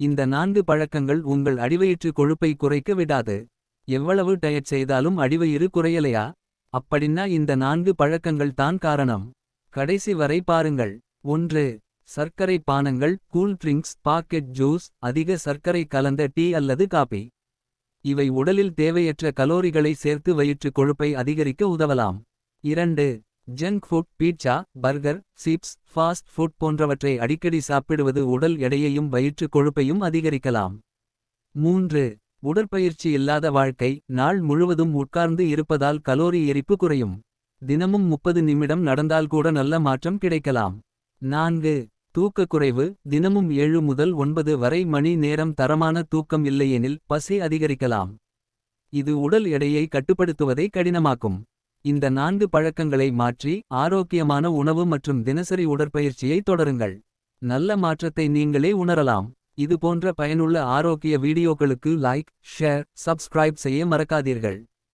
இந்த 4 பழக்கங்கள் உங்கள் அடிவயிற்று கொழுப்பை குறைக்க விடாது. எவ்வளவு டயட் செய்தாலும் அடிவயிறு குறையலையா? அப்படின்னா இந்த 4 பழக்கங்கள் தான் காரணம். கடைசி வரை பாருங்கள். 1. சர்க்கரை பானங்கள், கூல் ட்ரிங்க்ஸ், பாக்கெட் ஜூஸ், அதிக சர்க்கரை கலந்த டீ அல்லது காபி. இவை உடலில் தேவையற்ற கலோரிகளை சேர்த்து வயிற்று கொழுப்பை அதிகரிக்க உதவலாம். 2. Junk food, pizza, burger, chips, fast food போன்றவற்றை அடிக்கடி சாப்பிடுவது உடல் எடையையும் வயிற்று கொழுப்பையும் அதிகரிக்கலாம். 3. உடற்பயிற்சி இல்லாத வாழ்க்கை, நாள் முழுவதும் உட்கார்ந்து இருப்பதால் கலோரி எரிப்பு குறையும். தினமும் 30 நிமிடம் நடந்தால் கூட நல்ல மாற்றம் கிடைக்கலாம். 4. தூக்கக்குறைவு, தினமும் 7 முதல் 9 வரை மணி நேரம் தரமான தூக்கம் இல்லையெனில் பசி அதிகரிக்கலாம். இது உடல் எடையை கட்டுப்படுத்துவதை கடினமாக்கும். இந்த 4 பழக்கங்களை மாற்றி ஆரோக்கியமான உணவு மற்றும் தினசரி உடற்பயிற்சியை தொடருங்கள். நல்ல மாற்றத்தை நீங்களே உணரலாம். இது போன்ற பயனுள்ள ஆரோக்கிய வீடியோக்களுக்கு லைக், ஷேர், சப்ஸ்கிரைப் செய்ய மறக்காதீர்கள்.